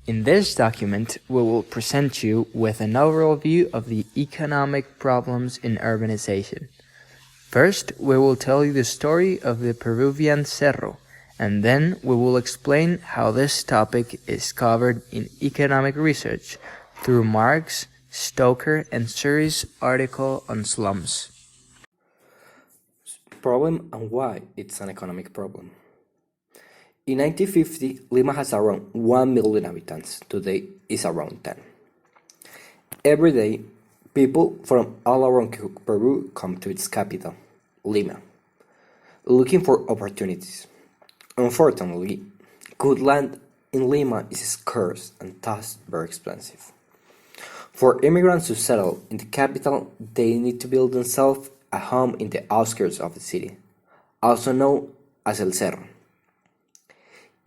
In this document, we will present you with an overview of the economic problems in urbanization. First, we will tell you the story of the Peruvian Cerro, and then we will explain how this topic is covered in economic research through Marx, Stoker, and Surrey's article on slums. Problem and why it's an economic problem. In 1950, Lima has around 1 million inhabitants. Today is around 10. Every day, people from all around Peru come to its capital, Lima, looking for opportunities. Unfortunately, good land in Lima is scarce and thus very expensive. For immigrants to settle in the capital, they need to build themselves a home in the outskirts of the city, also known as El Cerro.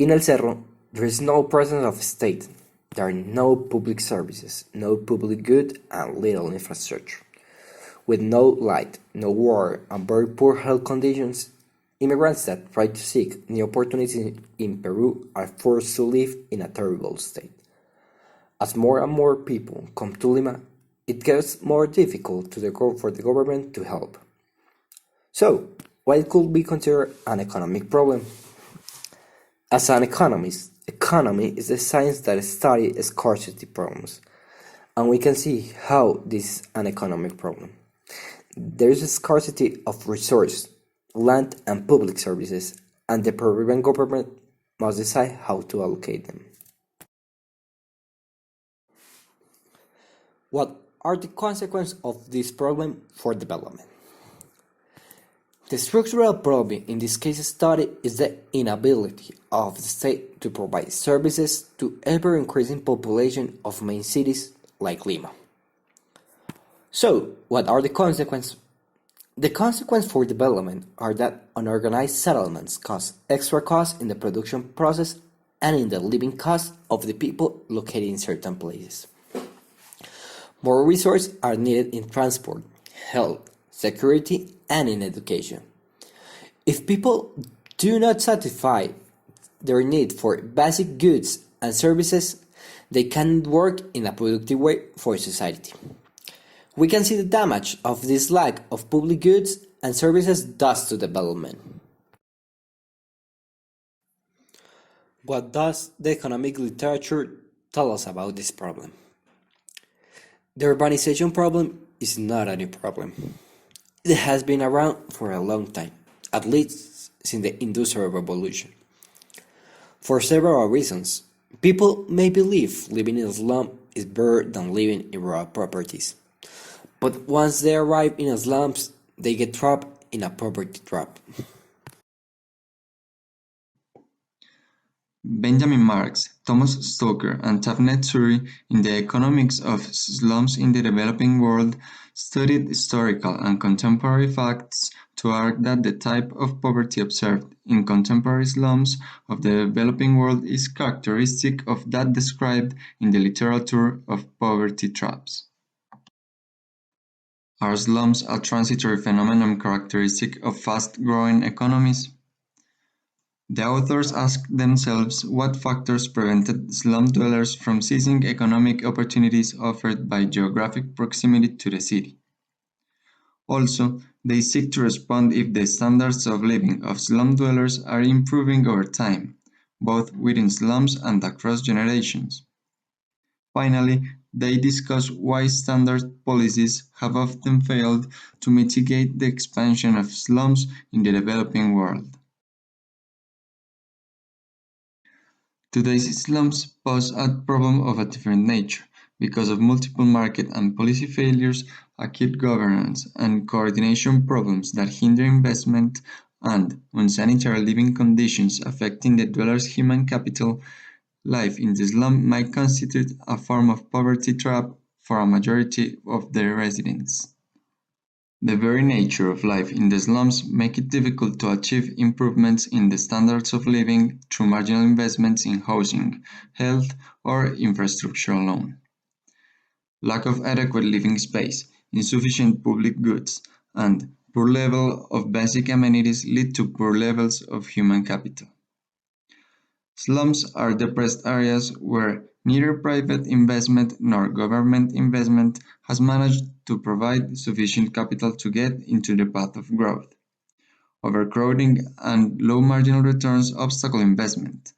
In El Cerro, there is no presence of state. There are no public services, no public good, and little infrastructure. With no light, no water, and very poor health conditions, immigrants that try to seek new opportunities in Peru are forced to live in a terrible state. As more and more people come to Lima, it gets more difficult for the government to help. So, what could be considered an economic problem? As an economist, economy is the science that studies scarcity problems, and we can see how this is an economic problem. There is a scarcity of resources, land and public services, and the Peruvian government must decide how to allocate them. What are the consequences of this problem for development? The structural problem in this case study is the inability of the state to provide services to ever-increasing population of main cities like Lima. So, what are the consequences? The consequences for development are that unorganized settlements cause extra costs in the production process and in the living costs of the people located in certain places. More resources are needed in transport, health, security, and in education. If people do not satisfy their need for basic goods and services, they cannot work in a productive way for society. We can see the damage of this lack of public goods and services does to development. What does the economic literature tell us about this problem? The urbanization problem is not a new problem. It has been around for a long time, at least since the Industrial Revolution. For several reasons, people may believe living in a slum is better than living in raw properties. But once they arrive in slums, they get trapped in a poverty trap. Benjamin Marx, Thomas Stoker, and Tabnet Surrey in the Economics of Slums in the Developing World studied historical and contemporary facts to argue that the type of poverty observed in contemporary slums of the developing world is characteristic of that described in the literature of poverty traps. Are slums a transitory phenomenon characteristic of fast-growing economies? The authors asked themselves what factors prevented slum dwellers from seizing economic opportunities offered by geographic proximity to the city. Also, they seek to respond if the standards of living of slum dwellers are improving over time, both within slums and across generations. Finally, they discuss why standard policies have often failed to mitigate the expansion of slums in the developing world. Today's slums pose a problem of a different nature because of multiple market and policy failures, acute governance and coordination problems that hinder investment, and unsanitary living conditions affecting the dwellers' human capital. Life in the slum might constitute a form of poverty trap for a majority of their residents. The very nature of life in the slums make it difficult to achieve improvements in the standards of living through marginal investments in housing, health, or infrastructure alone. Lack of adequate living space, insufficient public goods, and poor level of basic amenities lead to poor levels of human capital. Slums are depressed areas where neither private investment nor government investment has managed to provide sufficient capital to get into the path of growth. Overcrowding and low marginal returns obstacle investment,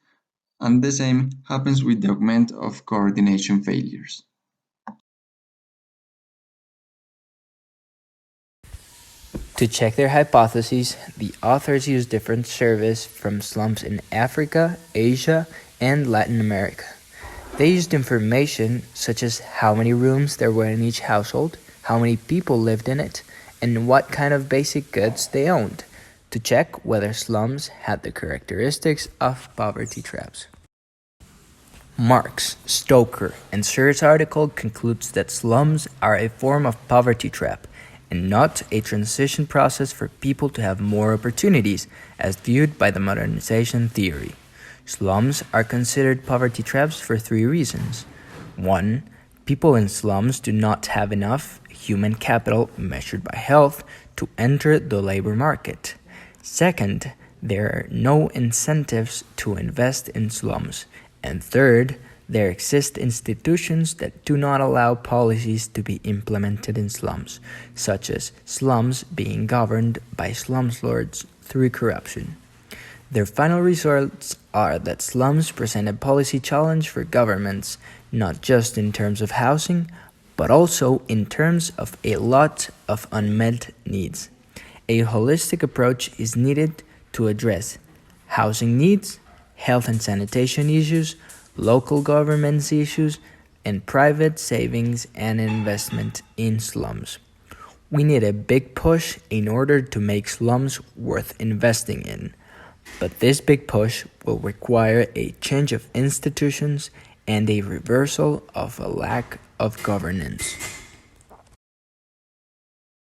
and the same happens with the augment of coordination failures. To check their hypotheses, the authors use different surveys from slums in Africa, Asia, and Latin America. They used information such as how many rooms there were in each household, how many people lived in it, and what kind of basic goods they owned, to check whether slums had the characteristics of poverty traps. Marx, Stoker, and Sear's article concludes that slums are a form of poverty trap and not a transition process for people to have more opportunities, as viewed by the modernization theory. Slums are considered poverty traps for three reasons. 1. People in slums do not have enough human capital measured by health to enter the labor market. Second, there are no incentives to invest in slums. And third, there exist institutions that do not allow policies to be implemented in slums, such as slums being governed by slums lords through corruption. Their final results are that slums present a policy challenge for governments, not just in terms of housing, but also in terms of a lot of unmet needs. A holistic approach is needed to address housing needs, health and sanitation issues, local governance issues, and private savings and investment in slums. We need a big push in order to make slums worth investing in. But this big push will require a change of institutions and a reversal of a lack of governance.